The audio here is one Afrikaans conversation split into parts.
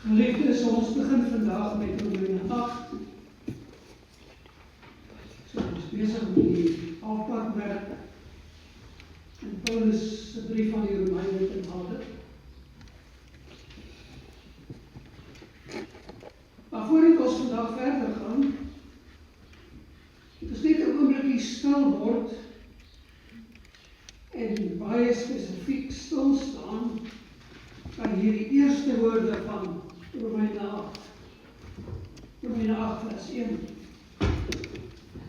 Geliefdes, ons begin vandag met Romeine 8. So, ons is besig met die afpadwerk en Paulus se brief aan die Romeine te nader. Maar voordat ons vandag verder gaan, het ons net 'n oombliekie stil word en baie spesifiek stil staan by hierdie eerste woorde van Romeine 8. Romeine 8 vers 1.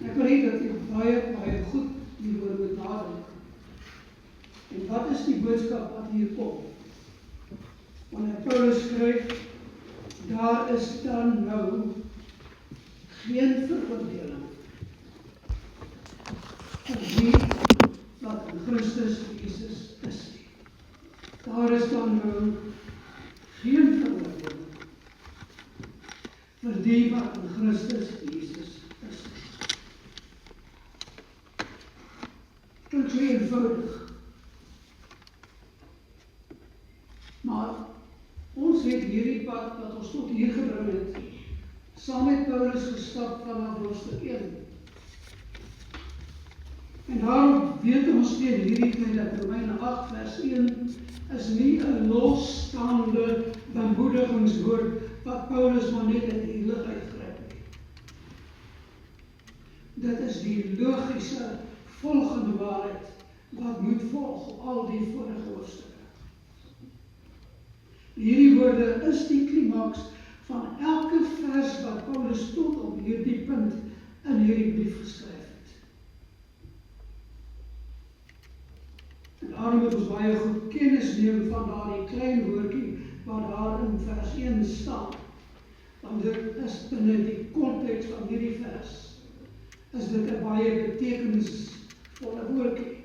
Ek wil hê dat jy baie goed hieroor moet nadink. En wat is die boodskap wat hier kom? Wanneer Paulus skryf, daar is dan nou geen veroordeling vir die wat in Christus Jesus is. Daar is dan nou geen veroordeling vir die wat in Christus Jesus is. Klink so eenvoudig. Maar ons het hierdie pad wat ons tot hier gebring het, saam met Paulus gestap vanaf hoofstuk 1. En daarom weet ons teen hierdie tyd dat Romeine 8 vers 1 is nie 'n losstaande bemoedigingswoord wat Paulus maar net in die lug uitgryp nie. Dit is die logiese volgende waarheid wat moet volg op al die vorige hoofstukke. Hierdie woorde is die klimaks van elke vers wat Paulus tot op hierdie punt in hierdie brief geskryf het. En daarom moet ons baie goed kennis neem van daardie klein woordjie wat daar in vers 1 staan. Want dit is binne die konteks van hierdie vers, is dit 'n baie betekenisvolle woordjie.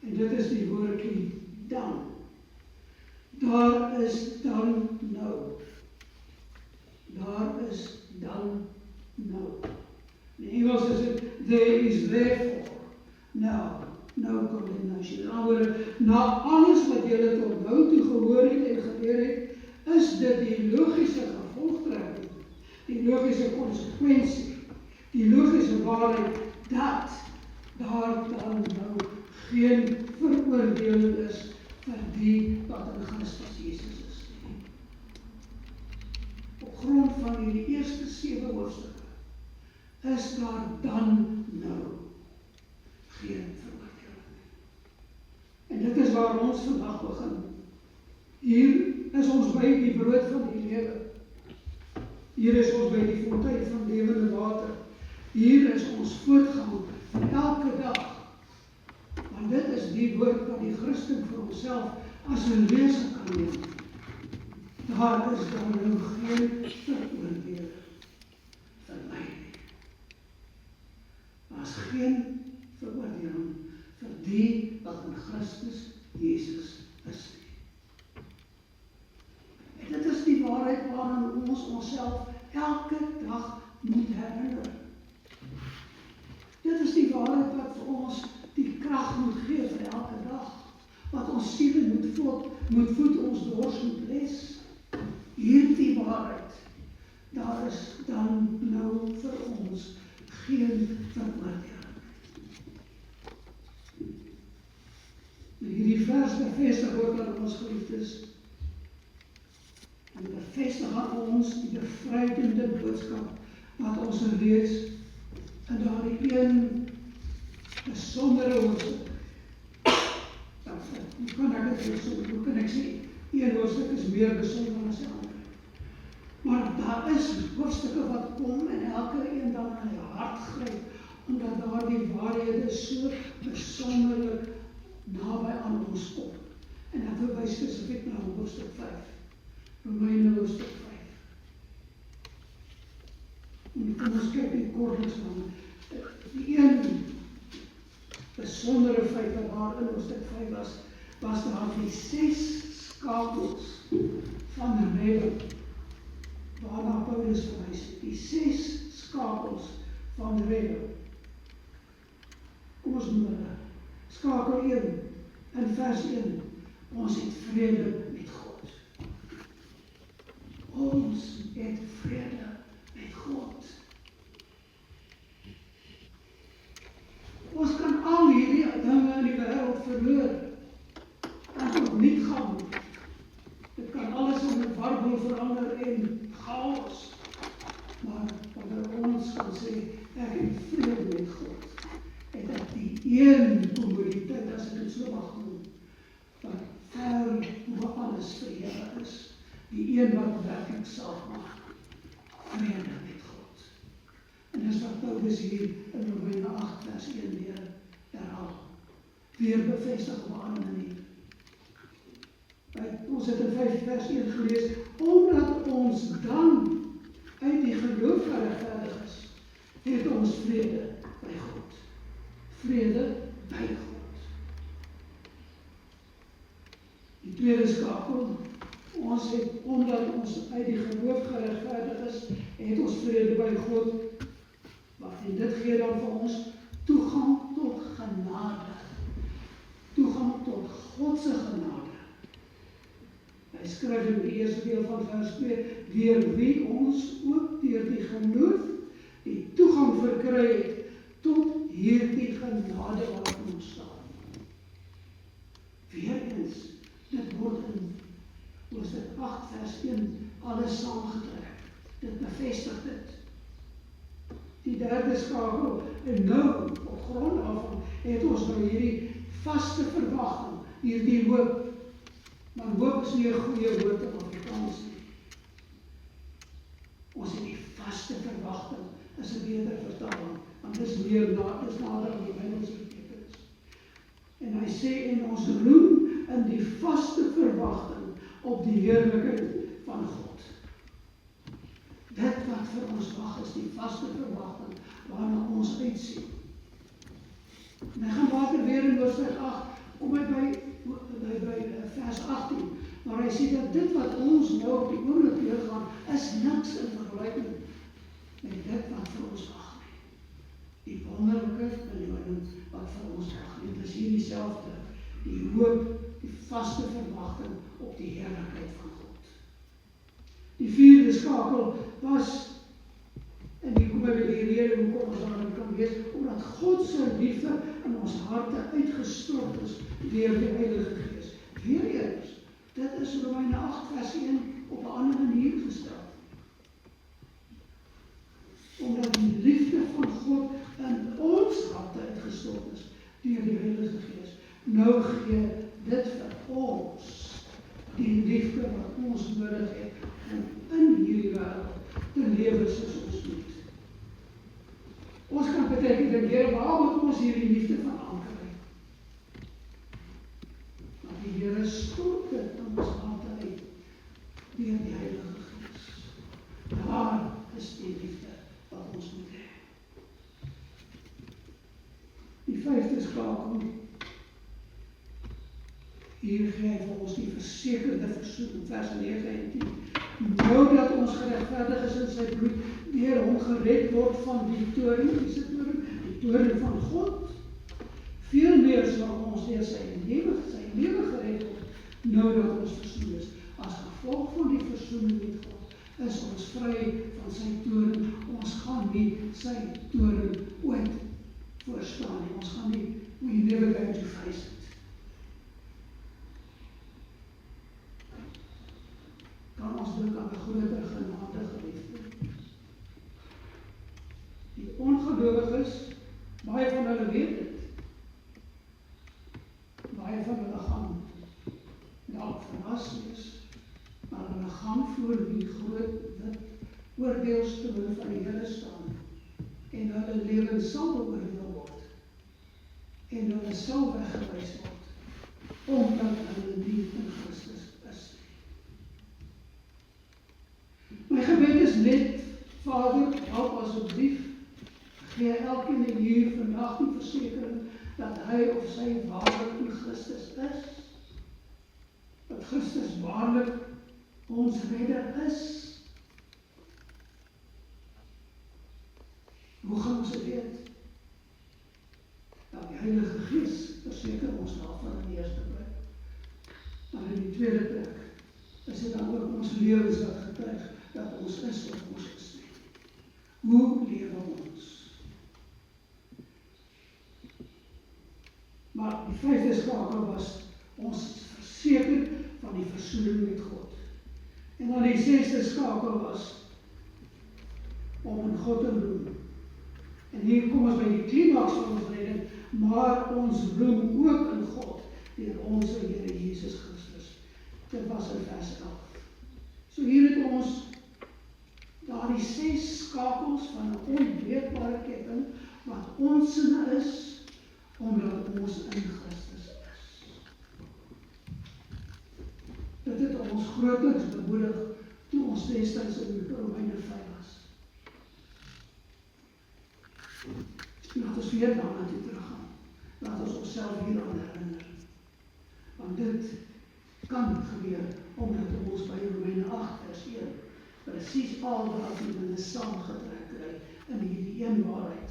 En dit is die woordjie dan. Daar is dan nou. Daar is dan nou. In Engels is dit, there is therefore now no condemnation. In andere woorde, na alles wat julle tot nou toe gehoor het en geleer het, is dit die logiese gevolgtrekking, die logiese konsekwensie, die logiese waarheid dat daar dan nou geen veroordeling is vir die wat in Christus Jesus is. Op grond van hierdie eerste 7 hoofstukke is daar dan nou geen veroordeling. En dit is waar ons vandag begin. Hier is ons by die brood van die lewe. Hier is ons by die fontein van lewende water. Hier is ons voortgang van elke dag. Want dit is die woord wat die Christen vir homself as 'n lese kan neem. Daar is dan nou geen veroordeling vir my nie. Daar is geen veroordeling vir die wat in Christus Jesus is nie. En dit is die waarheid waaraan ons onsself elke dag moet herinner. Dit is die waarheid wat vir ons die krag moet gee vir elke dag. Wat ons siele moet voed, ons dors moet les. Hierdie waarheid, daar is dan nou vir ons geen veroordeling. Hierdie vers bevestig ook aan ons geliefdes. En bevestig aan ons die bevrydende boodskap wat ons reeds in daardie een besondere hoofstuk. Hoe kan ek sê, een hoofstuk is meer besonder as die ander. Maar daar is hoofstukke wat kom en elke een dan aan die hart gryp, omdat daardie waarhede so besonderlik naby aan ons kom. En ek verwys spesifiek na hoofstuk 5. Romeine hoofstuk 5. En kom ons kyk net kortliks van die een besondere feit wat daar in hoofstuk 5 was daar die 6 skakels van Rebbe waarna Paulus verwys. Die 6 skakels van redding. Kom ons noem hulle. Skakel 1 in vers 1. Ons het vrede met God. Ons het vrede met God. Ons kan al hierdie dinge in die wêreld verloor. En tot niet gaan. Dit kan alles in 'n warboel verander en chaos. Maar wanneer ons kan sê, ek het vrede met God, het ek die een komoditeit, as ek dit so mag noem, wat ver oor alles verhewe is, die een wat werklik saak maak, vrede met God. En dis wat Paulus hier in Romeine 8 vers 1 weer herhaal, weer bevestig op 'n ander manier. Ons het in 5 vers 1 gelees, omdat ons dan uit die geloof geregverdig is, het ons vrede by God. Vrede by God. Die tweede skakel, ons het, omdat ons uit die geloof geregverdig is, het ons vrede by God. En dit gee dan vir ons toegang tot genade. Toegang tot God se genade. Hy skryf in die eerste deel van vers 2, deur wie ons ook deur die geloof die toegang verkry het tot hierdie genade wat ons staan. Weereens, dit word in Hoofstuk 8 vers 1 alles saamgetrek. Dit bevestig dit. Die derde skakel, en nou, op grond daarvan, het ons nou hierdie vaste verwagting, hierdie hoop. Maar hoop is nie 'n goeie woord in Afrikaans nie. Ons het die vaste verwagting, is 'n beter vertaling, want dit is nader aan die Bybelse betekenis. En hy sê, en ons roem in die vaste verwagting op die heerlikheid van God. Dit wat vir ons wag is die vaste verwagting waarna ons uitsien. En hy gaan later weer in Hoofstuk 8, kom hy by vers 18, maar hy sê dat dit wat ons nou op die oomblik deurgaan, is niks in vergelyking met dit wat vir ons wag nie. Die wonderlike beloning wat vir ons wag nie. Dit is hier dieselfde, die hoop, die vaste verwagting op die heerlikheid van God. Die vierde skakel was, en hier kom by die rede hoekom ons daarin kan wees, omdat God se liefde in ons harte uitgestort is deur die Heilige Gees. Weereens, dit is Romeine 8 vers 1 op 'n ander manier gestel. Omdat die liefde van God in ons harte uitgestort is deur die Heilige Gees. Nou gee dit vir ons die liefde wat ons nodig het om in hierdie wêreld te lewe soos ons moet. Ons kan beteken dat Here, waar moet ons hierdie liefde van anker? Die Here stort dit in ons harte uit deur die Heilige Gees. Daar is die liefde wat ons moet hê. Die vyfde skakel, hier gee hy vir ons die versekerde versoening, vers 9 en 10. Nou dat ons geregverdig is in sy bloed, deur hom gered word van die toorn, die toorn van God. Veel meer sal ons deur sy lewe gered word, nou dat ons versoen is. As gevolg van die versoening met God, is ons vry van sy toorn. Ons gaan nie sy toorn ooit voorstaan nie. Ons gaan nie, we never going to face it. Kan ons dink aan 'n groter genade, geliefde. Die ongelowiges, baie van hulle weet dit. Baie van hulle gaan dalk verras wees, maar hulle gaan voor die groot wit oordeelstoel van die Here staan en hulle lewens sal beoordeel word en hulle sal weggewys word omdat hulle nie in Christus is. My gebed is net, Vader, help asseblief, gee elkeen hier vandag die versekering dat hy of sy waarlik in Christus is, dat Christus waarlik ons redder is. Hoe gaan ons dit weet? Nou, die Heilige Gees verseker ons daarvan in die eerste plek. Maar in die tweede plek is dit dan ook ons lewens wat getuig dat ons is wat ons is. Hoe lewe ons? Maar die vyfde skakel was ons verseker van die versoening met God. En dan die sesde skakel was om in God te roem. En hier kom ons by die klimaks van ons redding, maar ons roem ook in God deur ons Here Jesus Christus. Dit was in vers 11. So hier het ons daardie 6 skakels van 'n onbreekbare ketting wat ons is, omdat ons in Christus is. Dit het ons grootliks bemoedig toe ons destyds in Romeine 5 was. Laat ons weer daarna toe teruggaan. Laat ons onsself hieraan herinner. Want dit kan gebeur, omdat ons by Romeine 8 vers 1 presies al daardie dinge saamgetrek kry in hierdie een waarheid.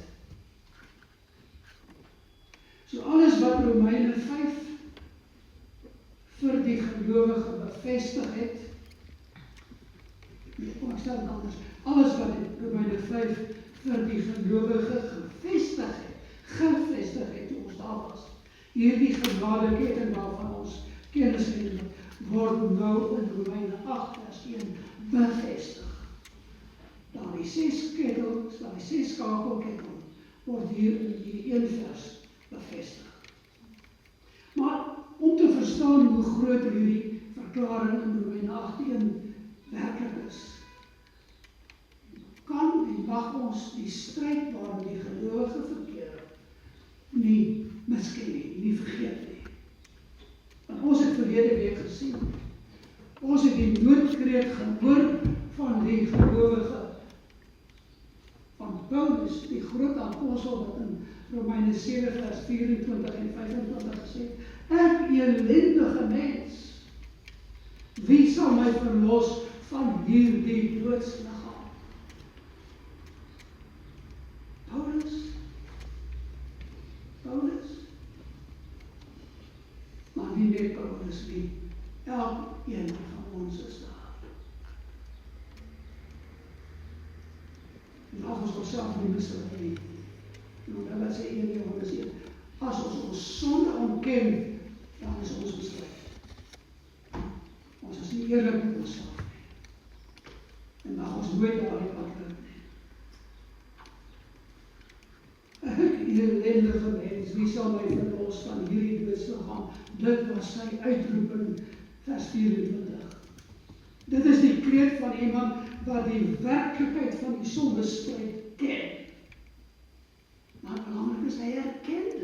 So alles wat Romeine 5 vir die gelowige bevestig het, kom ek stel het anders, alles wat Romeine 5 vir die gelowige gevestig het toe ons daar was. Hierdie genade ketting waarvan ons kennis het, word nou in Romeine 8 vers 1 bevestig. Daardie 6 skakelketting word hier in hierdie 1 vers bevestig. Maar om te verstaan hoe groot hierdie verklaring in Romeine 8:1 werklik is, kan en mag ons die stryd waarin die gelowige verkeer nie misken nie vergeet nie. Want ons het verlede week gesien, ons het die noodkreet gehoor van die gelowige van Paulus, die groot apostel wat in Romeine 7 vers 24 en 25 gesê, ek elendige mens, wie sal my verlos van hierdie doodsliggaam? Paulus, maar nie net Paulus nie, elkeen van ons is daar. En as ons onsself nie mislei nie, en wat sê 1 Johannes 1, as ons ons sonde ontken, dan is ons mislei. Ons is nie eerlik met onsself nie. En mag ons nooit daardie pad loop nie. Ek elendige mens, wie sal my verlos van hierdie doodsliggaam? Dit was sy uitroep in vers 24. Dit is die kreet van iemand wat die werklikheid van die sondestryd ken. Maar belangrik is, hy erken dit.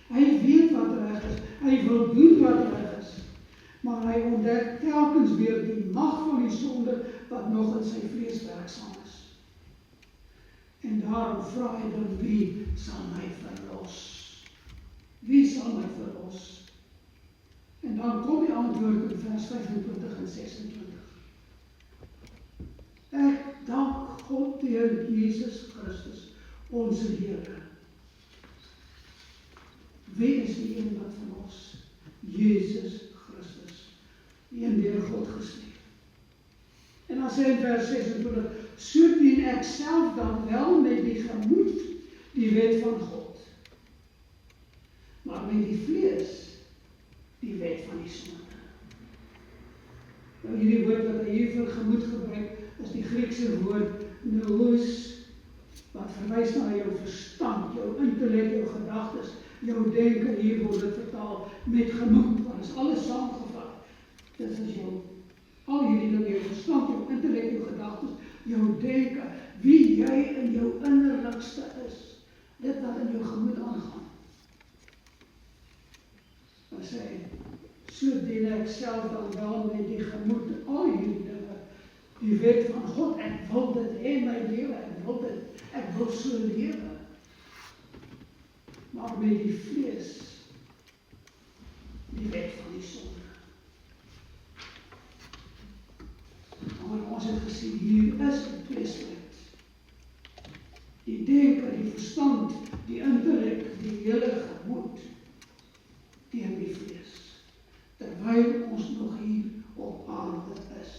Hy weet wat reg is, hy wil doen wat reg is. Maar hy ontdek telkens weer die mag van die sonde wat nog in sy vlees werksaam is. En daarom vra hy dan, wie sal my verlos? Wie sal my verlos? En dan kom die antwoord in vers 25 en 26. Ek dank God deur Jesus Christus, onze Here. Wie is die een wat verlos? Jesus Christus, die een deur God gestuur. En dan sê in vers 26, so dien ek self dan wel met die gemoed die wet van God, maar met die vlees die wet van die sonde. Nou hierdie woord wat hy hier vir gemoed gebruik, is die Griekse woord nous, wat verwys na jou verstand, jou intellek, jou gedagtes, jou denke. Hier word dit vertaal met gemoed, want is alles saamgevat. Dit is jou, al hierdie dinge, jou verstand, jou intellek, jou gedagtes, jou denke, wie jy in jou innerlikste is, dit wat in jou gemoed aangaan. Dan sê hy, so dien ek self dan wel met die gemoed, al hierdie dinge, die wet van God, ek wil dit in my lewe, ek wil so lewe. Maar met die vlees, die wet van die sonde. Maar ons het gesien, hier is 'n tweestryd. die denke, die verstand, die intellek, die hele gemoed teen die vlees, terwyl ons nog hier op aarde is.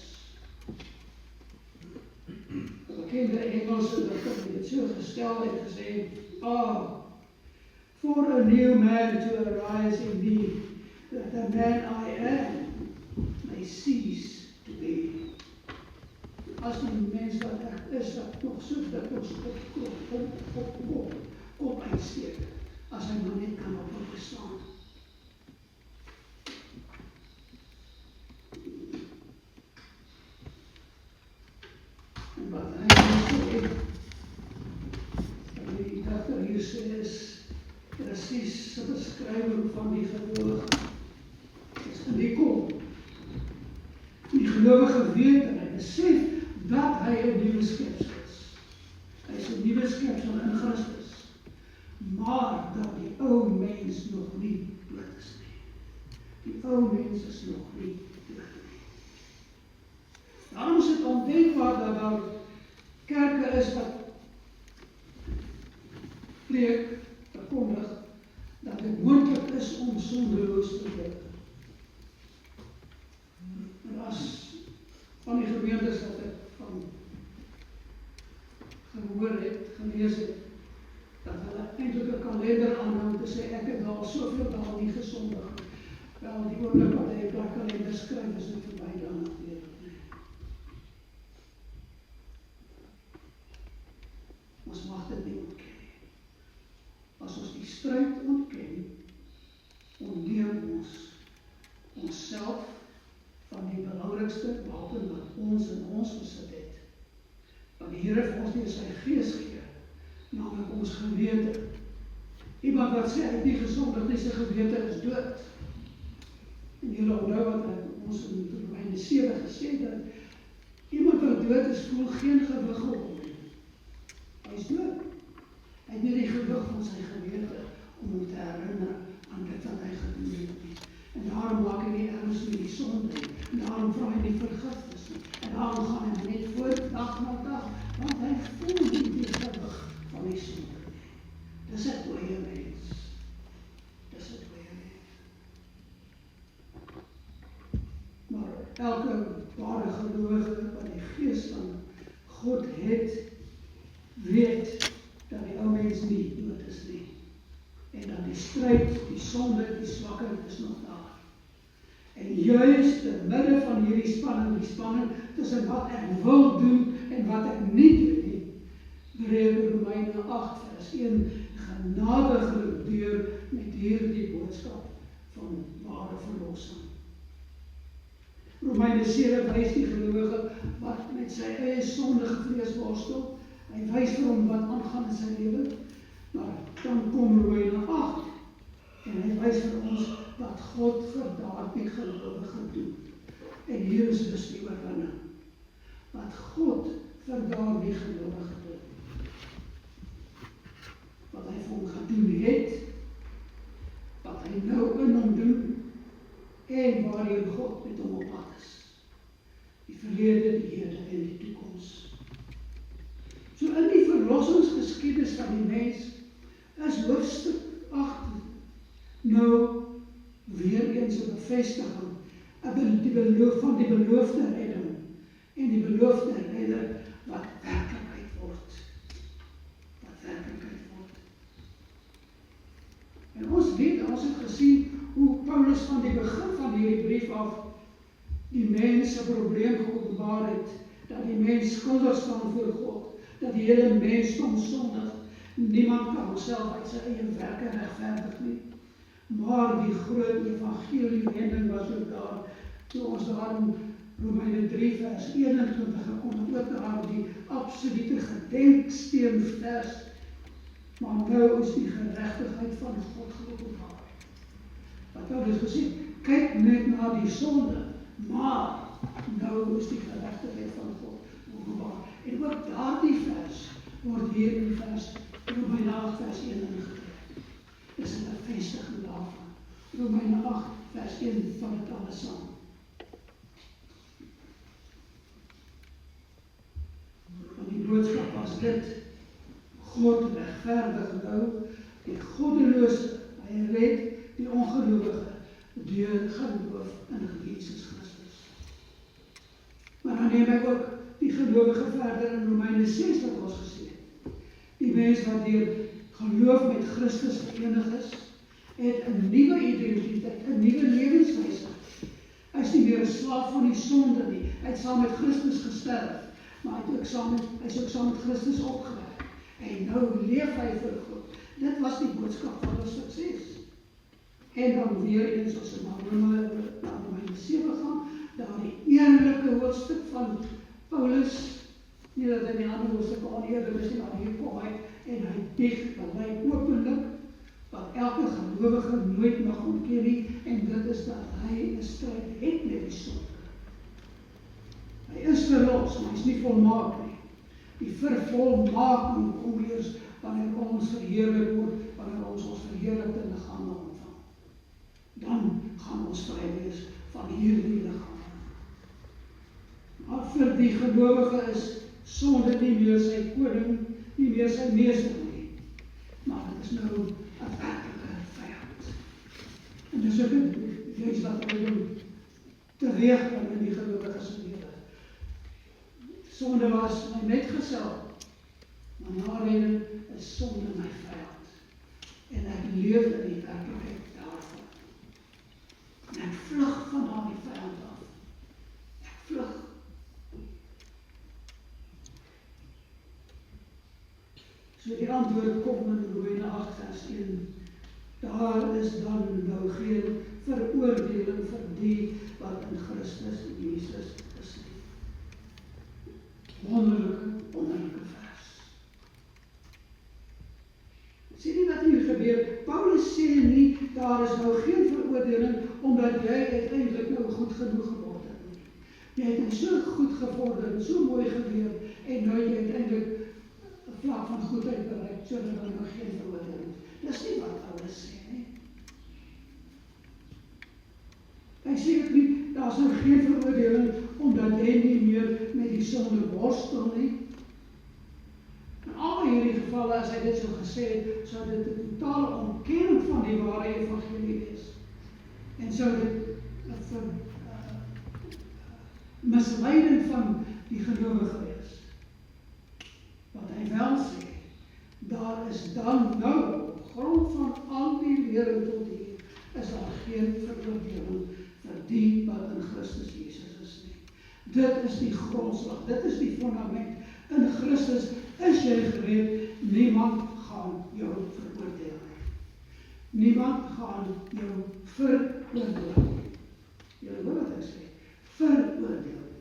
'n bekende Engelse digter het dit so gestel en gesê, for a new man to arise in me, that the man I am may cease to be. As die mens wat ek is, dat nog so dikwels kop uitsteek, as hy maar net kan opstaan. En wat hy sê, die digter hier sê, is presies 'n beskrywing van die gelowige. Dis in die kom. Die gelowige weet en hy besef dat hy 'n nuwe skepsel is. Hy is 'n nuwe skepsel in Christus. Maar dat die ou mens nog nie dood is nie. Die ou mens is nog nie dood nie. Daarom is dit ondenkbaar dat daar kerke is wat preek, verkondig, dat dit moontlik is om sondeloos te leef. En as van die gemeentes wat ek van gehoor het, gelees het, dat hulle eintlik 'n kalender aanhou te sê, ek het daar soveel dae nie gesondig nie. Wel, die oomblik wat hy 'n kalender skryf, is dit verby dan natuurlik. Ons mag dit nie ontken. As ons die stryd ontken, ontneem ons onsself van die belangrikste wapen wat ons in ons besit het. Want die Here vir ons deur sy Gees gee, naamlik ons gewete. Iemand wat sê hy het nie gesondig nie, sy gewete is dood. En julle onthou wat ons in Romeine 7 gesê dat iemand wat dood is, voel geen gewig op hom nie. Hy is dood. Hy het nie die gewig van sy gewete om hom te herinner aan dit wat hy gedoen het nie. En daarom maak hy nie erns met die sonde nie. En daarom vra hy nie vergifnis nie. En daarom gaan hy net voort dag na dag, want hy voel nie die gewig van die sonde nie. Dis 'n dooie mens. Dis 'n dooie mens. Maar elke ware gelowige wat die Gees van God het, weet dat die ou mens nie dood is nie. En dat die stryd, die sonde, die swakheid is nog daar. En juist te midde van hierdie spanning tussen wat ek wil doen en wat ek nie doen nie, breek Romeine 8 vers 1 genadig deur met hierdie boodskap van ware verlossing. Romeine 7 wys die gelowige wat met sy eie sondige vlees worstel. Hy wys vir hom wat aangaan in sy lewe. Maar dan kom Romeine 8 en hy wys vir ons wat God vir daardie gelowige doen. En hier is dus die oorwinning. Wat God vir daardie gelowige doen. Wat hy vir hom gedoen het, wat hy nou in hom doen, en waarheen God met hom op pad is. Die verlede, die hede en die toekoms. So in die verlossingsgeskiedenis van die mens is hoofstuk 8 nou weer eens 'n bevestiging die beloof van die beloofde redding en die beloofde redder wat werklikheid word. Wat werklikheid word. En ons weet, ons het gesien hoe Paulus van die begin van hierdie brief af die mens se probleem geopenbaar het, dat die mens skuldig staan voor God, dat die hele mensdom sondig, niemand kan homself uit sy eie werke regverdig nie. Maar die groot evangelie-wending was ook daar, toe ons daar in Romeine 3 vers 21 gekom, ook daar die absolute gedenksteen vers, maar nou is die geregtigheid van God geopenbaar. Wat Paulus gesê, kyk net na die sonde, maar nou is die geregtigheid van God openbaar. En ook daardie vers word hier in vers Romeine 8 vers 1 ingetrek. Dis 'n bevestiging daarvan. Romeine 8 vers 1 van dit alles saam. Want die boodskap was dit: God regverdig nou die goddelose, hy red die ongelowige deur geloof in Jesus Christus. Maar dan neem hy ook die gelowige verder in Romeine 6 wat ons gesê het. Die mens wat deur geloof met Christus verenig is, het 'n nuwe identiteit, 'n nuwe lewenswyse. Hy is nie meer 'n slaaf van die sonde nie. Hy het saam met Christus gesterf, maar hy is ook saam met Christus opgewek. En nou leef hy vir God. Dit was die boodskap van ons sukses. En dan weer eens as ons na Romeine 7 gaan, daar die eerlike hoofstuk van Paulus, nie dat hy die ander hoofstuk al eerder is nie, maar hier kom hy en hy bieg bely openlik wat elke gelowige nooit mag ontken nie, en dit is dat hy 'n stryd het met die sonde. Hy is verlos, maar hy is nie volmaak nie. Die vervolmaking kom eers wanneer ons verheerlik word, wanneer ons verheerlikte liggame ontvang. Dan gaan ons vry wees van hierdie liggame. Maar vir die gelowige is sonde nie meer sy koning, nie meer sy meester nie. Maar dit is nou 'n werklike vyand. En dis ook juist wat hy doen teweeg in die gelowige se lewe. Sonde was my metgesel, maar na redding is sonde my vyand. En ek leef in die werklikheid daarvan. En ek vlug van daardie vyand af. Ek vlug. So die antwoord kom in Romeine 8 vers 1. Daar is dan nou geen veroordeling vir die wat in Christus Jesus is nie. Wonderlike vers. Sien nie wat hier gebeur? Paulus sê nie, daar is nou geen veroordeling, omdat jy uiteindelik nou goed genoeg geword het nie. Jy het so goed gevorder, so mooi geleer, en nou jy uiteindelik 'n vlak van goedheid bereik, sodat daar nou geen veroordeling is. Dis nie wat Paulus sê nie. Hy sê ook nie, daar is nou geen veroordeling, omdat jy nie meer met die sonde worstel nie. In al hierdie gevalle, as hy dit so gesê het, sou dit 'n totale ontkenning van die ware evangelie wees. En sou dit 'n misleiding van die gelowige wees. Wat hy wel sê, daar is dan nou, op grond van al die lering tot hier, is daar geen veroordeling vir die wat in Christus Jesus is nie. Dit is die grondslag, dit is die fundament. In Christus is jy gered, niemand gaan jou veroordeel nie. Niemand gaan jou veroordeel nie. Julle hoor wat ek sê, veroordeel nie.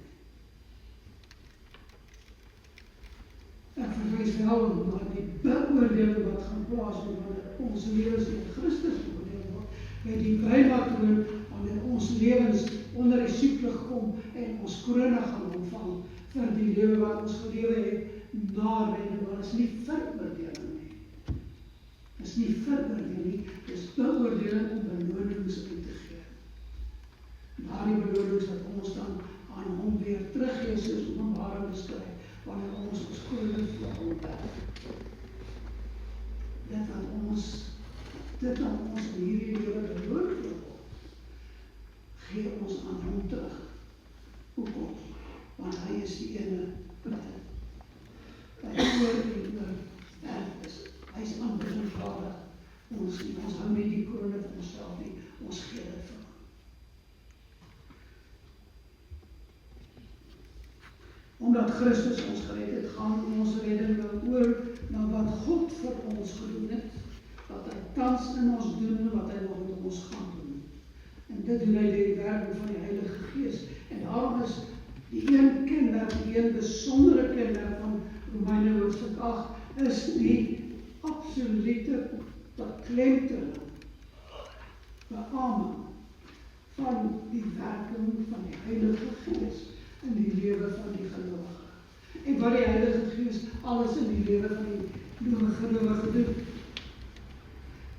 Ek verwys wel na die beoordeling wat gaan plaasvind wanneer ons lewens in Christus beoordeel word, by die bylatroon, wanneer ons lewens onder die soeklig kom en ons kroone gaan ontvang vir die lewe wat ons gelewe het na redding, maar is nie veroordeling nie. Is nie veroordeling nie, dis beoordeling om belonings in te gee. Daardie belonings wat ons dan aan hom weer teruggee, soos Openbaring beskryf, wanneer ons kroone vir hom werk. Dit wat ons in hierdie lewe beloon word, gee ons aan hom terug. Hoekom? Want hy is die ene wat hy oor werk is. Hy is aanbevradig. Ons hou nie die kroone vir onsself nie, ons gee dit vir hom. Omdat Christus ons gered het, gaan ons redding nou oor na wat God vir ons gedoen het, wat hy tans in ons doen, wat hy nog met ons gaan doen. En dit doen hy deur die werking van die Heilige Gees. En daarom is die een kenmerk, die een besondere kenmerk van Romeine hoofstuk 8, is die absolute beklemtoning, beamoen van die werking van die Heilige Gees in die lewe van die gelowige. En wat die Heilige Gees alles in die lewe van die gelowige doen.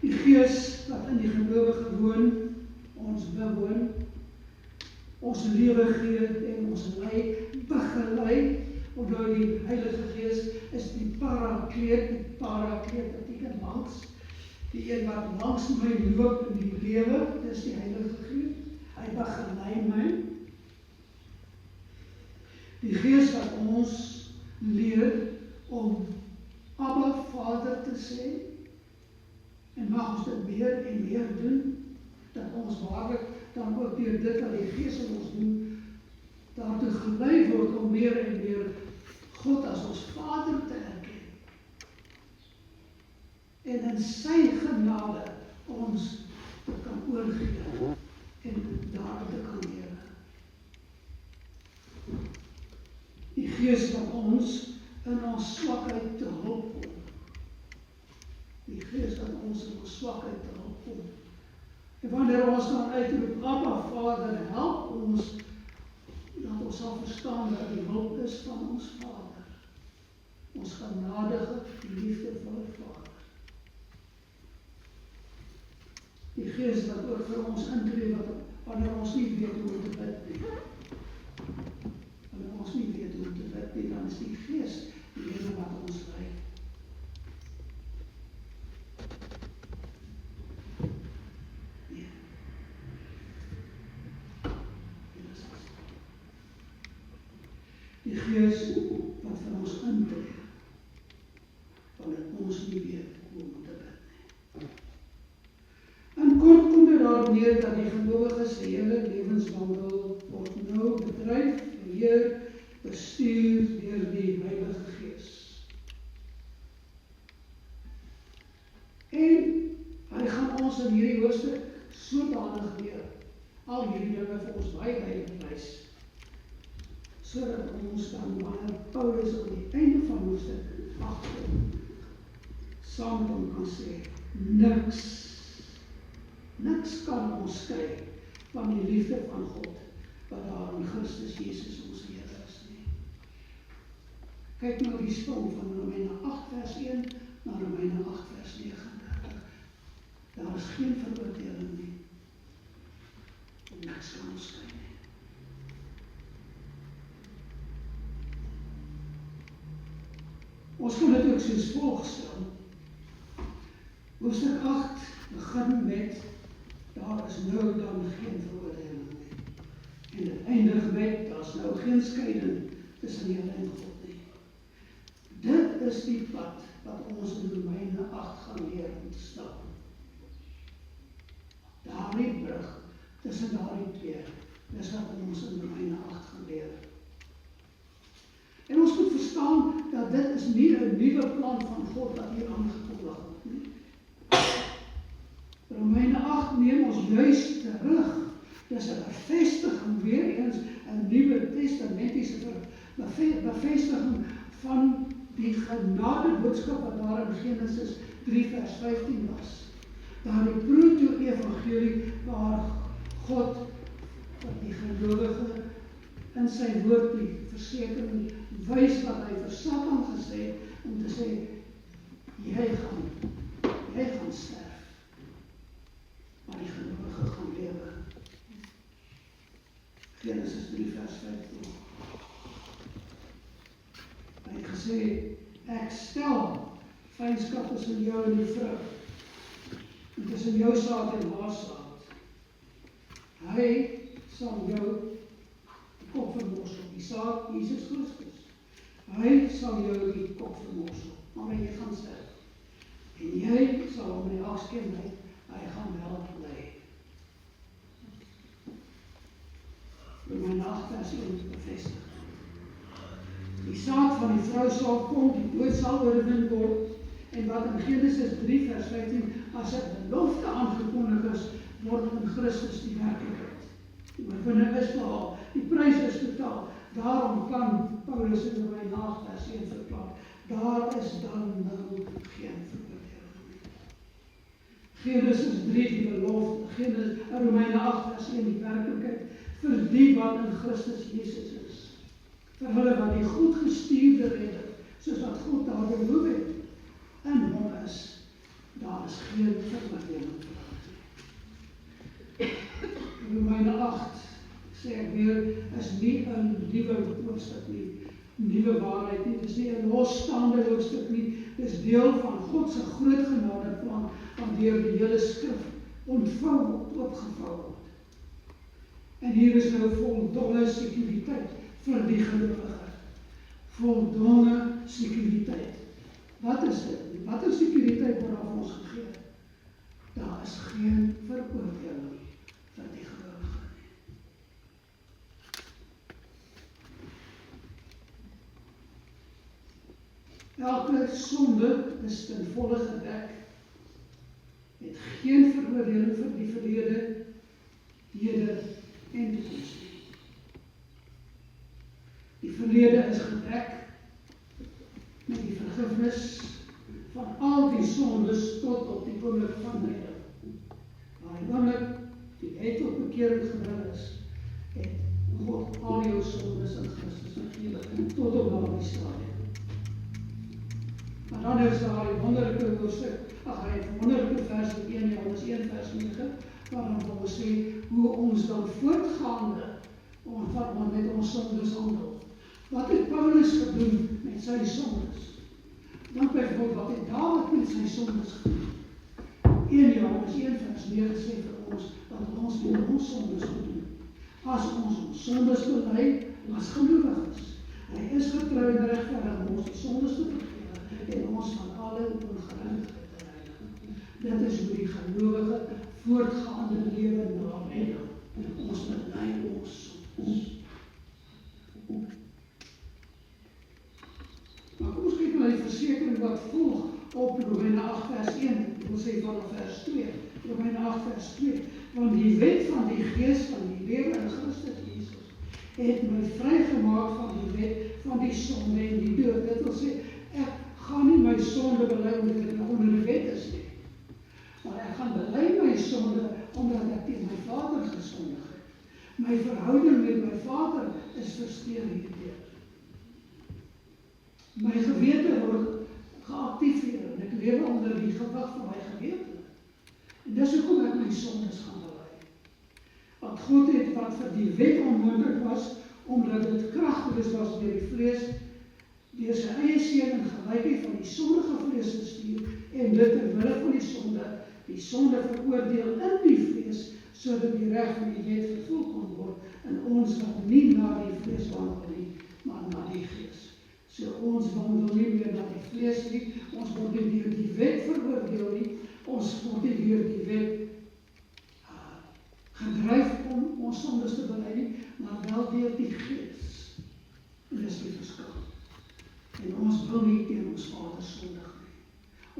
Die Gees wat in die gelowige woon, ons bewoon, ons lewe gee en ons lei, begelei, Onthou die Heilige Gees is die parakleet beteken langs, die een wat langs my loop in die lewe, dis die Heilige Gees, hy begelei my. Die Gees wat ons leer om Abba Vader te sê, en mag ons dit meer en meer doen, dat ons waarlik dan ook deur dit wat die Gees in ons doen, daartoe gelei word om meer en meer God as ons Vader te erken. En in sy genade ons te kan oorgee en daar te kan lewe. Die Gees wat ons in ons swakheid te hulp kom. Die Gees wat ons in ons swakheid te hulp kom. En wanneer ons dan uitroep, Abba Vader, help ons, dat ons sal verstaan dat die hulp is van ons Vader. Ons genadige, liefdevolle Vader. Die Gees wat ook vir ons intree, wanneer ons nie weet hoe te bid nie. Wanneer ons nie weet hoe te bid nie, dan is die Gees die ene wat ons lei. Die Gees wat vir ons intree, wanneer ons nie weet hoe om te bid nie. In kort kom dit daarop neer dat die gelowiges se hele lewenswandel word nou bedryf, beheer, bestuur deur die Heilige Gees. En hy gaan ons in hierdie hoofstuk sodanig leer, al hierdie dinge vir ons baie duidelik wys, sodat ons dan wanneer Paulus aan die einde van hoofstuk 8 saam met hom kan sê, niks kan ons skei van die liefde van God, wat daar in Christus Jesus ons Here is nie. Kyk nou die sprong van Romeine 8 vers 1 na Romeine 8 vers 39. Daar is geen veroordeling nie. Niks kan ons skei nie. Ons kan dit ook soos volg stel. Hoofstuk 8 begin met, daar is nou dan geen veroordeling nie. En dit eindig met, daar is nou geen skeiding tussen julle en God nie. Dit is die pad wat ons in Romeine 8 gaan leer om te stap. Daardie brug tussen daardie twee, dis wat ons in Romeine 8 gaan leer. En ons moet verstaan dat dit is nie 'n nuwe plan van God wat hier aangekondig word nie. Romeine 8 neem ons juist terug. Dis 'n bevestiging, weer eens 'n Nuwe Testamentiese bevestiging van die genadeboodskap wat daar in Genesis 3 vers 15 was. Daardie proto-evangelie waar God vir die gelowige in sy woord die versekering wys wat hy vir Satan gesê het, om te sê, jy gaan sterf, maar die gelowige gaan lewe. Genesis 3 vers 15. Hy het gesê, ek stel vyandskap tussen jou en die vrou, en tussen jou saad en haar saad. Hy sal jou die kop vermorsel, die saad Jesus Christus. Hy sal jou die kop vermorsel, maar jy gaan sterf. En jy sal hom in die afskeid, hy gaan wel bly. Romeine 8 vers 1 bevestig. Die saad van die vrou sal kom, die dood sal oorwin word, en wat in Genesis 3 vers 15 as 'n belofte aangekondig is, word in Christus die werklikheid. Die oorwinning is behaal, die prys is betaal. Daarom kan Paulus in Romeine 8 vers 1 verklaar, daar is dan nou geen veroordeling nie. Genesis 3 die belofte, Romeine 8 vers 1 die werklikheid, vir die wat in Christus Jesus is. Vir hulle wat die goed gestuurde redder, soos wat God daar beloof het, in hom is, daar is geen veroordeling vir hulle. Romeine 8, sê ek weer, is nie 'n nuwe hoofstuk nie. nuwe waarheid nie, dis nie 'n losstaande hoofstuk nie, dis deel van God se groot genadeplan wat deur die hele skrif ontvou word, opgevou word. En hier is nou voldonge sekuriteit vir die gelowige. Voldonge sekuriteit. Wat is dit? Wat is sekuriteit word aan ons gegee? Daar is geen veroordeling vir die gelowige nie. Elke sonde is ten volle gedek, met geen veroordeling vir die verlede, hede en toekoms nie. Die verlede is gedek met die vergifnis van al die sondes tot op die oomblik van lyding. Maar die oomblik die jy tot bekering gebring is, het God al jou sondes in Christus vergewe tot op daardie stadium. Maar dan is daar die wonderlike hoofstuk, wonderlike vers in 1 Johannes 1 vers 9, waarin Paulus sê hoe ons dan voortgaande met ons sondes handel. Wat het Paulus gedoen met sy sondes? Dan byvoorbeeld, wat het Dawid met sy sondes gedoen? 1 Johannes 1 vers 9 sê vir ons dat ons met ons sondes gedoen. As ons sondes bely as gelowiges, hy is getrou en regverdig om ons die sondes te vergewe en ons van alle ongeregtigheid te reinig. Dit is hoe die gelowige voortgaande lewe na redding. Ons bely ons sondes. Maar kom ons kyk na die versekering wat volg op Romeine 8 vers 1, ek wil sê vanaf vers 2, Romeine 8 vers 2, want die wet van die gees van die lewe in Christus Jesus het my vrygemaak van die wet van die sonde en die dood. Dit wil sê, ek gaan nie my sonde bely omdat ek nou onder die wet is nie, maar ek gaan bely my sonde omdat ek teen my Vader gesondig het. My verhouding met my Vader is versteur hierdeur. My gewete word geactiveer en ek lewe onder die gewig van my gewete. En dis hoekom ek my sondes gaan bely. Want God het wat vir die wet onmoontlik was, omdat dit kragteloos was deur die vlees, deur sy eie seun in gelykheid van die sondige vlees te stuur en dit terwille van die sonde veroordeel in die vlees, sodat die reg van die wet vervul kon word in ons wat nie na die vlees wandel nie, maar na die gees. So ons wandel nie meer na die vlees nie, ons word nie deur die wet veroordeel nie, ons word nie deur die wet gedryf om ons sondes te bely nie, maar wel deur die gees. En dis die verskil. En ons wil nie teen ons Vader sondig nie.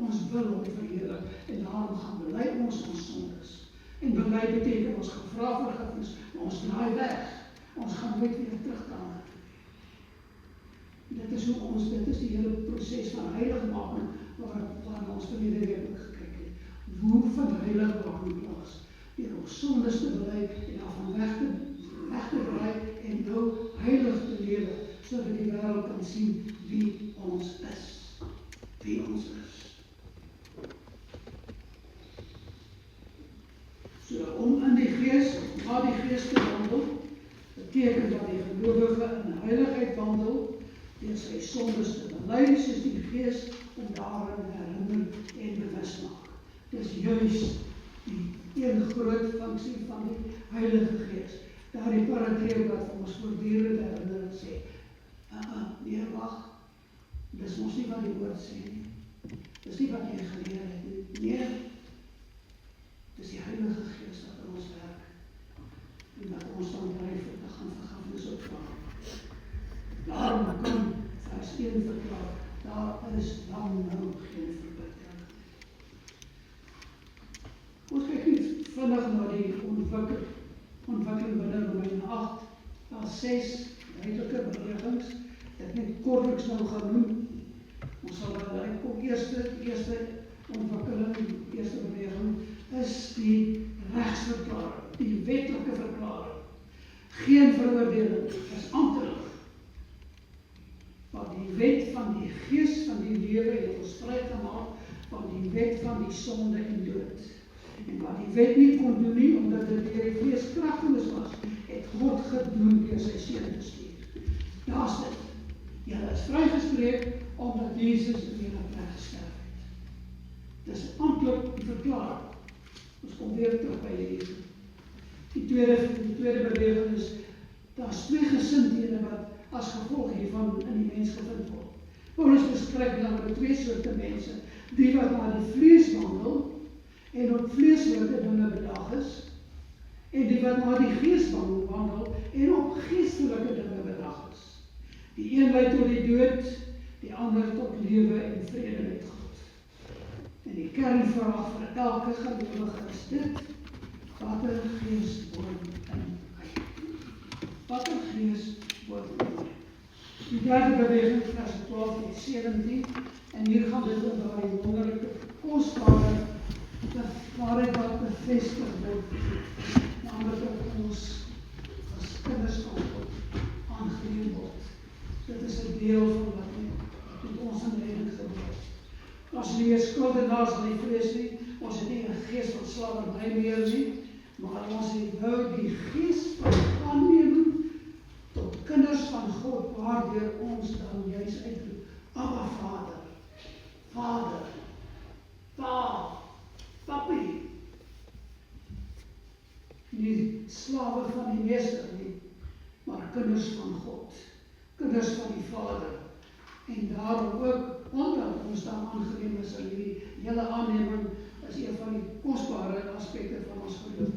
Ons wil hom verheerlik en daarom gaan bely ons sondes. En bely beteken ons gaan vra vergifnis, maar ons draai weg. Ons gaan nooit weer terug daarna toe. Dit is die hele proses van heiligmaking waar ons verlede week ook gekyk het. Hoe van heiligmaking plaas? Deur ons sondes te bely en daarvan weg te bly en nou heilig te lewe, sodat die wêreld kan sien wie ons is. Wie ons is. So om in die gees, na die gees te wandel, beteken dat die gelowige in heiligheid wandel, deur sy sondes te bely, soos die gees om daarin herinner en bewus maak. Dis juis die een groot funksie van die Heilige Gees. Daar die Parakleer wat ons voortdurend herinner en sê, nee, wag, dis ons nie wat die woord sê nie. Dis nie wat jy geleer het nie. Nee, dis die Heilige Gees wat in ons werk. En dat ons dan dryf om te gaan vergifnis opvang. Daarom kan vers 1 verklaar, daar is dan nou geen verbittering. Ons kyk nie vinnig na die ontwikkeling binne Romeine 8, daar 6 duidelike bewegings, ek net kortliks nou gaan noem. Ons sal daar uitkom, eerste ontwikkeling, eerste beweging, is die regsverklaring, die wetlike verklaring. Geen veroordeling, is amptelik. Want die wet van die gees van die lewe het ons vrygemaak van die wet van die sonde en dood. En wat die wet nie kon doen nie, omdat dit deur die vlees kragteloos was, het God gedoen deur sy seun te stuur. Daar's dit. Julle is vrygespreek omdat Jesus in julle plek gesterf het. Dis amptelik die verklaring. Ons kom weer terug by hierdie. Die tweede beweging is, daar's twee gesindhede wat as gevolg hiervan in die mens gevind word. Paulus beskryf dan twee soorte mense, die wat na die vlees wandel en op vleeslike dinge bedag is, en die wat na die gees wandel en op geestelike dinge bedag is. Die een lei tot die dood, die ander tot lewe en vrede met God. En die kernvraag vir elke gelowige is dit: watter gees woon in my? Watter gees woon in my? Die derde beweging, vers 12 en 17, en hier gaan dit oor daai wonderlike, kosbare waarheid wat bevestig word, naamlik dat ons as kinders van God aangeneem word. Dit is 'n deel van wat met ons in redding gebeur. Ons nie meer skuldenaars aan die vlees nie, ons het nie 'n gees van slawerny meer nie, maar ons het nou die gees van aanneming tot kinders van God, waardeur ons dan juis uitroep: Abba Vader, Vader, Pa, Papi. Nie slawe van die meester nie, maar kinders van God, kinders van die Vader. En daarom ook, omdat ons dan aangeneem is in die hele aanneming, is een van die kosbare aspekte van ons geloof.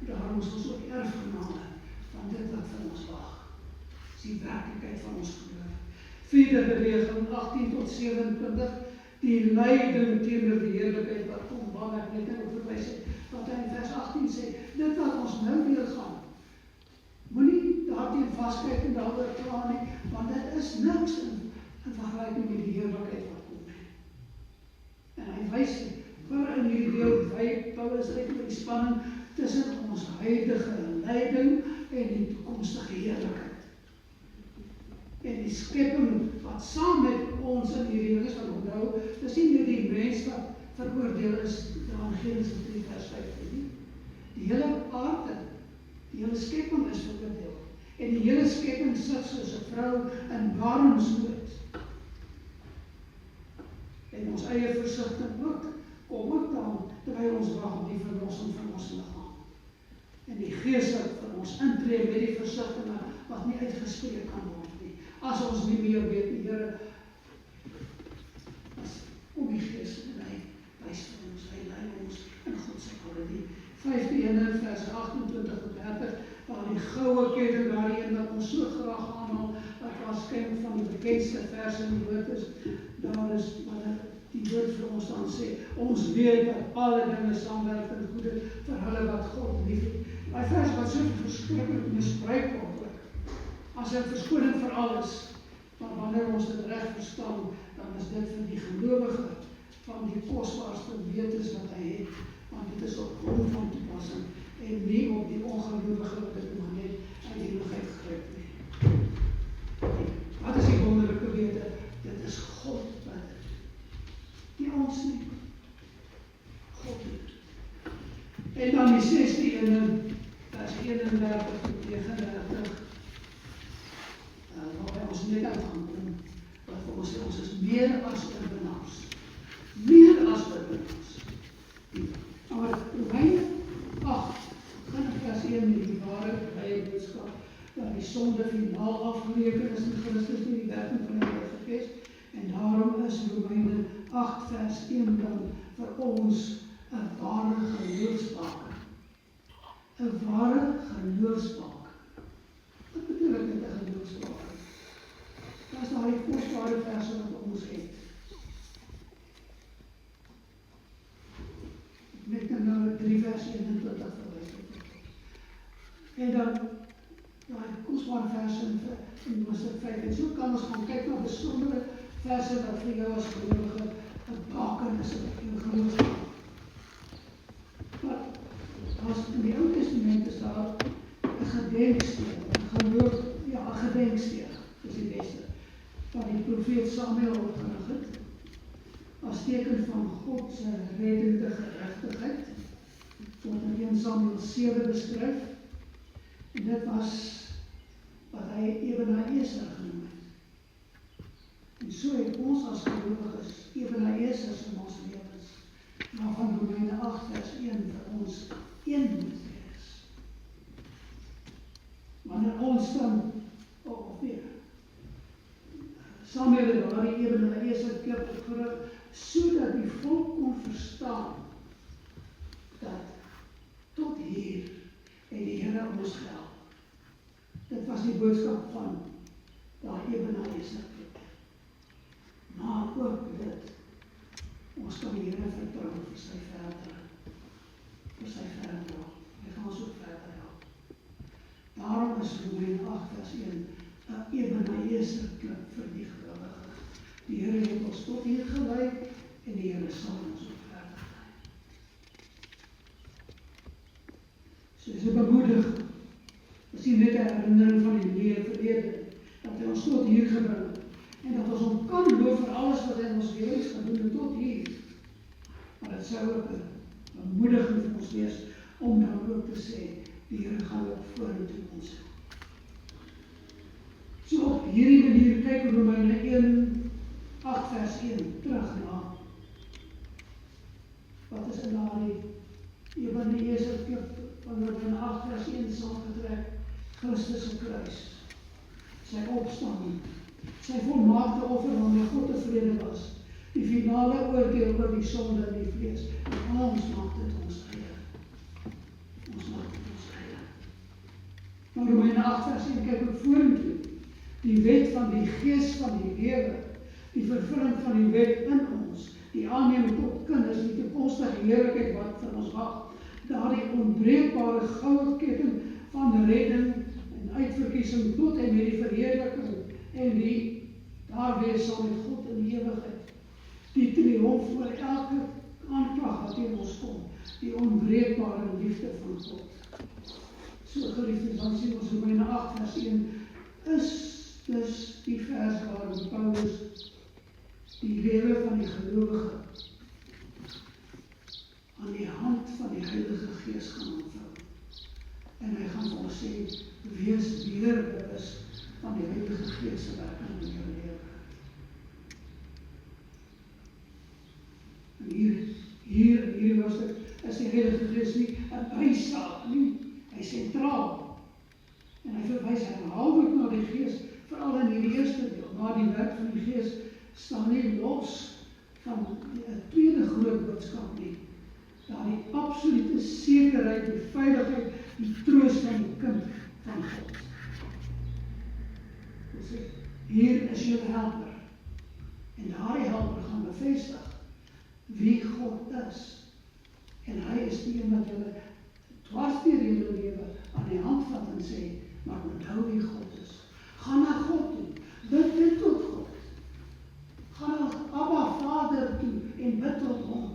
Daarom is ons ook erfgename van dit wat vir ons wag. Dis die werklikheid van ons geloof. Vierde beweging, 18 tot 27, die lyding teenoor die heerlikheid wat kom, waar ek net op verwys het, wat hy in vers 18 sê, dit wat ons nou weer gaan, moenie daarteen vaskyk en daaroor kla nie, want dit is niks in vergelyking met die heerlikheid wat kom. En hy wys vir in hierdie deel, Paulus uit met die spanning tussen ons huidige lyding en die toekomstige heerlikheid. En die skepping wat saam met ons in hierdie ding is, wat onthou, dis nie net die mens wat veroordeel is, daar in Genesis 3 vers 15 nie. Die hele aarde, die hele skepping is veroordeel. En die hele skepping sit soos 'n vrou in barensnood. En ons eie versigtiging ook, kom ook dan, terwyl ons wag op die verlossing van ons liggaam. En die Gees wat vir ons intree met die versigtiging wat nie uitgespreek kan word nie. As ons nie meer weet, die Here, kom die Gees en hy wys vir ons, hy lei ons in God se paradie. 5 vers 28 tot 30, waar die goue ketting, daardie een wat ons so graag aanhaal, wat waarskynlik van die bekendste vers in die woord is, daar is wat die woord vir ons dan sê, ons weet dat alle dinge saamwerk ten goeie vir hulle wat God liefhet. Daai vers wat so verskriklik misbruik word, as 'n verskoning vir alles, maar wanneer ons dit reg verstaan, dan is dit vir die gelowige van die kosbaarste wetens wat hy het, want dit is op grond van toepassing en nie op die ongelowige wat dit maar net uit die eeuwigheid gegryp nie. Wat is die wonderlike wete? Dit is God wat dit. Nie ons nie. God dit. En dan die 16 vers 31 tot 39, waar ons net uit gaan kom, wat vir ons sê, ons is meer as oorwinnaars. Meer as oorwinnaars. Maar Romeine 8, gaan in vers 1 met die ware vrye boodskap, dat die sonde finaal afgereken is in Christus deur die werking van die Heilige Gees, en daarom is Romeine 8 vers 1 dan vir ons 'n ware geloofsbaak. 'n ware geloofsbaak. Wat bedoel ek met 'n geloofsbaak? Dat is nou die kosbare verse wat ons het. Met nou 3 vers 21 verwys. En dan die kosbare verse in Hoofstuk 5. En so kan ons gaan kyk na besondere verse wat vir jou as gelowige 'n baken is op jou geloofsbaak. Maar as in die Ou Testament is daar 'n gedenksteen, 'n gedenksteen, is die beste, wat die profeet Samuel opgerig het, as teken van God se reddende geregtigheid, wat in 1 Samuel 7 beskryf, en dit was wat hy Ebenezer genoem het. so het ons as gelowiges ewenaeses in ons lewens, waarvan Romeine 8 vers 1 vir ons een moet wees. Wanneer ons dan, of nee, Samuel het daardie ewenaeses klip opgerig, sodat die volk kon verstaan dat tot hier het die Here ons gehelp. Dit was die boodskap van daai ewenaeses klip. Maar ook dit, ons kan die Here vertrou vir sy verder. Hy gaan ons ook verder help. Daarom is Romeine 8 vers 1 'n ewenaeses klip vir die gelowige. Die Here het ons tot hier gelei en die Here sal ons ook verder lei. So is 'n bemoediging. Is nie net 'n herinnering van die verlede, dat hy ons tot hier gebring het en dat ons hom kan loof vir alles wat hy in ons lewens gedoen het tot hier. Maar dit sou ook 'n bemoediging vir ons wees om dan ook te sê, die Here gaan ook vorentoe ons. So op hierdie manier kyk Romeine 1, 8 vers 1 terug na wat is in daardie ewenaeses klip van Romeine 8 vers 1 saamgetrek, Christus se kruis, sy opstanding, sy volmaakte offer waarmee God tevrede was, die finale oordeel oor die sonde in die vlees, en ons maak dit ons eie. Maar Romeine 8 vers 1 kyk ook vorentoe, die wet van die gees van die lewe, die vervulling van die wet in ons, die aanneming tot kinders, die toekomstige heerlikheid wat vir ons wag, daardie onbreekbare goue ketting van redding en uitverkiesing tot en met die verheerliking en die daar wees saam met God in die ewigheid. Die triomf oor elke aanklag wat teen ons kom, die onbreekbare liefde van God. So geliefdes, dan sien ons Romeine 8 vers 1 is dus die vers waarin Paulus die lewe van die gelowige aan die hand van die Heilige Gees gaan ontvou. En hy gaan vir ons sê, wees weer bewus van die Heilige Gees se werking in jou lewe. En hier in hierdie hoofstuk is die Heilige Gees nie 'n bysaak nie, hy is sentraal. En hy verwys herhaaldelik na die Gees, veral in hierdie eerste deel, maar die werk van die Gees staan nie los van 'n tweede groot boodskap nie. Daardie absolute sekerheid, die veiligheid, die troos van die kind van God. Dus hier is jou helper. En daardie helper gaan bevestig wie God is. En hy is die een wat julle dwars deur julle lewe aan die hand vat en sê, maar onthou wie God is. Ga na God toe, bid dit tot God. Ga na Abba Vader toe en bid tot hom.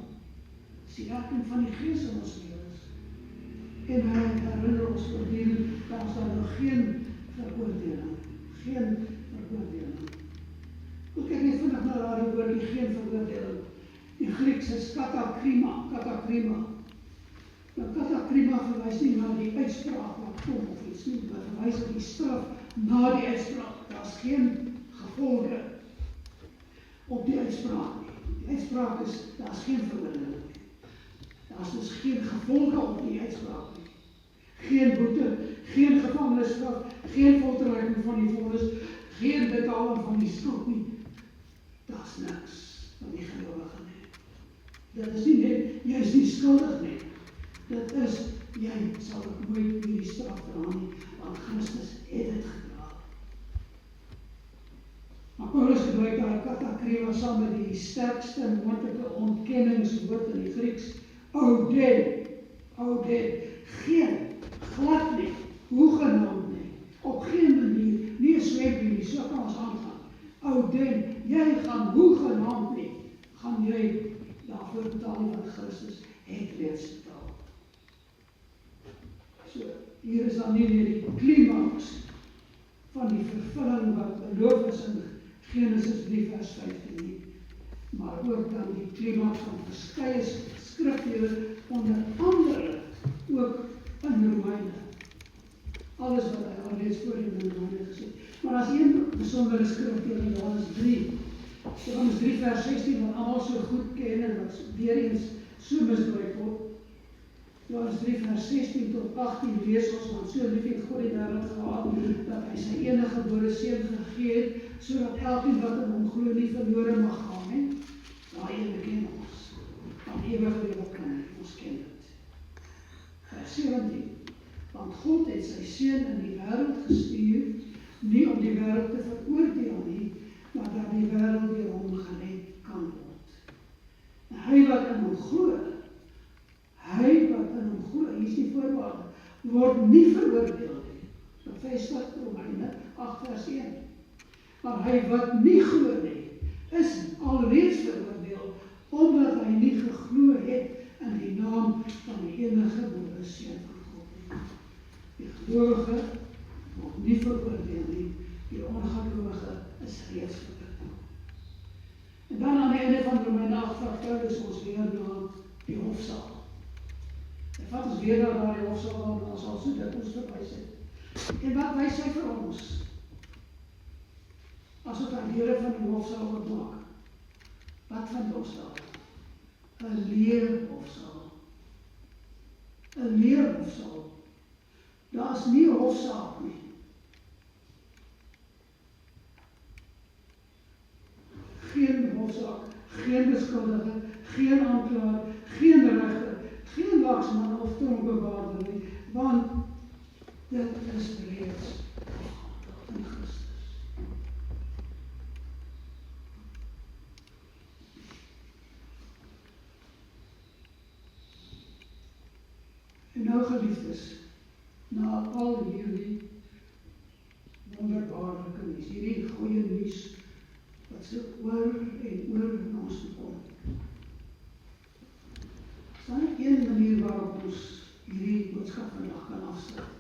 Dis die werking van die Gees in ons lewens. En hy herinner ons voortdurend, daar is daar nog geen veroordeling. Geen veroordeling. Goed, kyk net vinnig na daardie woordjie, geen veroordeling. Die Grieks is katakrima. Nou, katakrima verwys nie na die uitspraak wat kom of iets nie, maar verwys op die straf na die uitspraak. Daar is geen gevolge op die uitspraak nie. Die uitspraak is, daar is geen veroordeling nie. Daar is dus geen gevolge op die uitspraak nie. Geen boete, geen gevangenisstraf, geen voltrekking van die vonnis, geen betaling van die skuld nie. Daar is niks van die gelowige nie. Dit is nie net, jy is nie skuldig nie. Dit is, jy sal ook nooit die straf dra nie, want Christus het dit gedra. Maar Paulus gebruik daar katakrima saam met die sterkste moontlike ontkenningswoord in die Grieks, ouden, geen, glad nie, hoegenaamd nie, op geen manier, nie 'n swempie nie, so kan ons aangaan. Ouden, jy gaan hoegenaamd nie, gaan jy daarvoor betaal wat Christus het reeds betaal. So, hier is dan nie die klimaks van die vervulling wat beloof is in Genesis 3 vers 15 nie, maar ook dan die klimaks van verskeie skrifdele, onder andere ook in Romeine. Alles wat hy al reeds voor in Romeine gesê. Maar as een besondere skrifdeel in Johannes 3, Johannes 3 vers 16, wat almal so goed ken en wat weer eens so misbruik word. Johannes 3 vers 16 tot 18 lees ons, want so lief het God die wêreld gehad, dat hy sy enige gebore seun gegee het, sodat elkeen wat in hom glo nie verlore mag gaan nie. Daai een ken ons, van ewige lewe kan ons ken dit. Vers 17, want God het sy seun in die wêreld gestuur, nie om die wêreld te veroordeel nie, maar dat die wêreld deur hom gered kan word. En hy wat in hom glo, hier is die voorwaarde, word nie veroordeel nie. Bevestig Romeine 8 vers 1. Maar hy wat nie glo nie, is alreeds veroordeel, omdat hy nie geglo het in die naam van die enige gebore seun van God nie. Die gelowige word nie veroordeel nie, die ongelowige is reeds veroordeel. En dan aan die einde van Romeine 8 vraag Paulus ons weer na die hofsaal. Hy vat ons weer na die hofsaal, en ons sal so dit ons verwys het. En wat wys hy vir ons? As ons aan die deure van die hofsaal oopmaak, wat vind ons daar? 'n leerhofsaal. 'n leerhofsaal. Daar is nie 'n hofsaak nie. Geen hofsaak, geen beskuldiger, geen aanklaer, geen regter, geen waksman of tronkbewaarder nie, want dit is reeds in Christus. En nou geliefdes, na al hierdie wonderbaarlike nuus, hierdie goeie nuus, wat so oor en oor in ons kom. Is daar net een manier waarop ons hierdie boodskap vandag kan afsluit?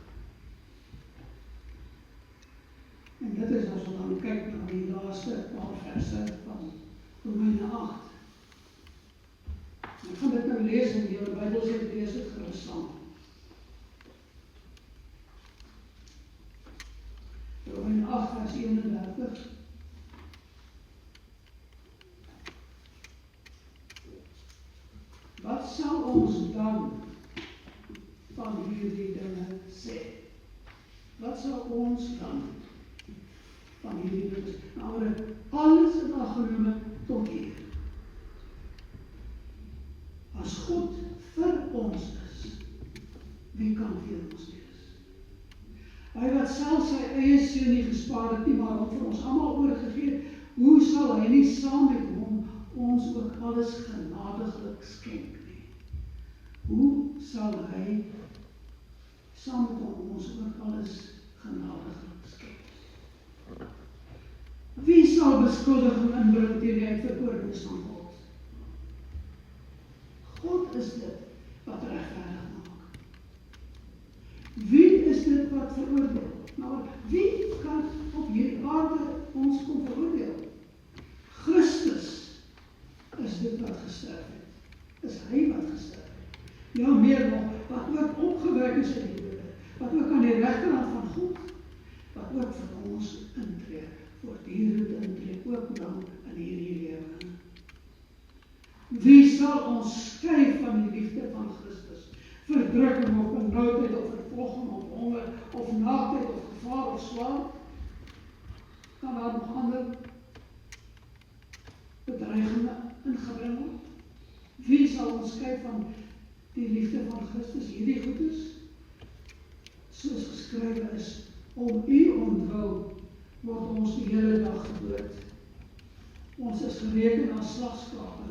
En dit is as ons dan kyk na die laaste paar verse van Romeine 8. Ek gaan dit nou lees in die Bybel sê lees dit gerus saam. Romeine 8 vers 31. Wat sal ons dan van hierdie dinge sê? Wat sal ons dan van hierdie dinge sê? Nou, alles in ag genome tot hier. As God vir ons is, wie kan teen ons wees? Hy wat self sy eie seun nie gespaar het nie, maar hom vir ons almal oorgegee het, hoe sal hy nie saam met hom ons ook alles genadiglik skenk nie? Hoe sal hy saam met hom ons ook alles genadiglik skenk? Wie sal beskuldiging inbring teen die uitverkorenes van God? God is dit wat regverdig maak. Wie is dit wat veroordeel? Nou, wie kan op hierdie aarde ons kom veroordeel? Christus is dit wat gesterf het. Is hy wat gesterf het. Ja, meer nog, wat ook opgewek is in die dode, wat ook aan die regterhand van God, wat ook vir ons intree, voortdurend intree, ook dan in hierdie lewe. Wie sal ons skei van die liefde van Christus? Verdrukking of benoudheid of vervolging of honger of naaktheid of gevaar of swaard? Kan daar nog ander bedreigingen ingebring word? Wie sal ons skei van die liefde van Christus? Hierdie goedes, soos geskrywe is, om u ontwil word ons die hele dag gedood. Ons is gereken as slagskape.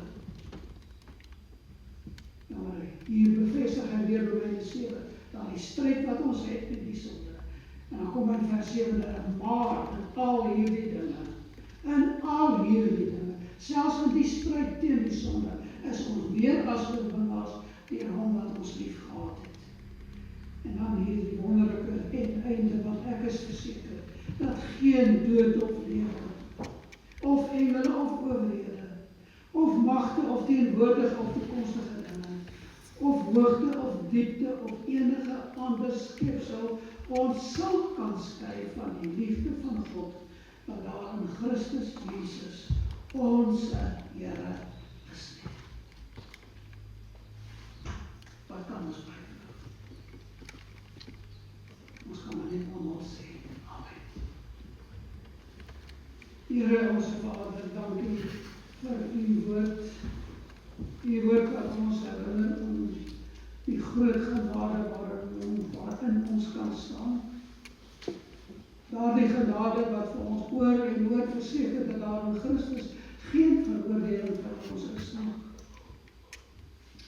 Nou, hier bevestig hy weer Romeine 7, dat die stryd wat ons het met die sonde. En dan kom in vers 7, maar in al hierdie dinge, selfs in die stryd teen die sonde, is ons meer as oorwinnaars deur hom wat ons lief gehad het. En dan hier die wonderlike einde, want ek is verseker, dat geen dood of lewe, of engele of owerhede, of magte of teenwoordige of toekomstige dinge, of hoogte of diepte of enige ander skepsel ons sal kan skei van die liefde van God, wat daar in Christus Jesus ons Here is nie. Wat kan ons byvoeg? Ons kan maar net almal sê, amen. Here ons Vader, dankie vir u woord. U woord wat ons herinner aan die groot genade waarin ons kan staan. Daardie genade wat vir ons oor en oor verseker dat daar in Christus geen veroordeling vir ons is nie.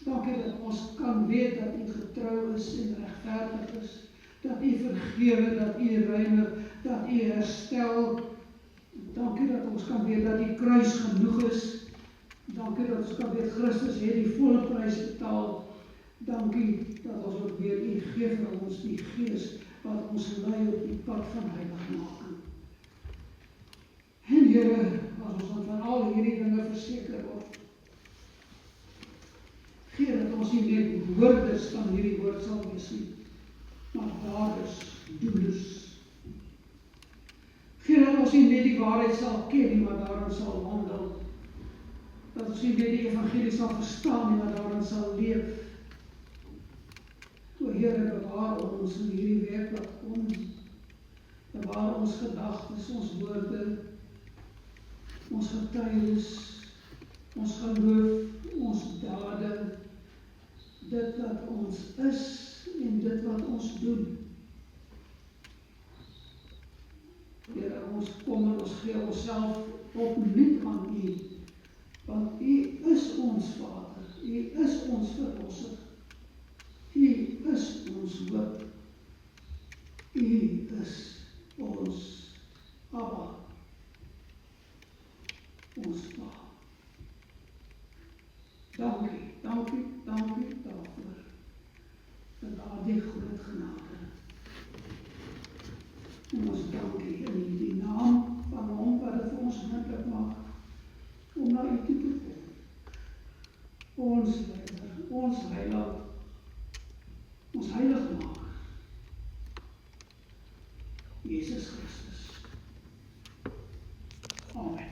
Dankie dat ons kan weet dat u getrou is en regverdig is, dat u vergewe, dat u reinig, dat u herstel. Dankie dat ons kan weet dat die kruis genoeg is. Dankie dat ons kan weet Christus het die volle prys betaal. Dankie dat ons ook weer u gee vir ons die Gees wat ons lei op die pad van heiligmaking. En Here, as ons van al hierdie dinge verseker word, gee dat ons nie net hoorders van hierdie woord sal wees nie, maar daders, doeners. Gee dat ons nie net die waarheid sal ken nie, maar daarin sal wandel. Dat ons nie net die evangelie sal verstaan nie, maar daarin sal leef. O Here, bewaar ons in hierdie week wat kom. Bewaar ons gedagtes, ons woorde, ons getuienis, ons geloof, ons dade, dit wat ons is en dit wat ons doen. Here, ons kom en ons gee onsself opnuut aan u, want u is ons Vader, u is ons verlosser. U is ons hoop. U is ons Abba, ons Pa. Dankie, dankie, dankie daarvoor, vir daardie groot genade. En ons dankie in die naam van hom wat dit vir ons moontlik maak, om na u toe te kom. Ons leier, ons heiland, ons heiligmaker, Jesus Christus. Amen.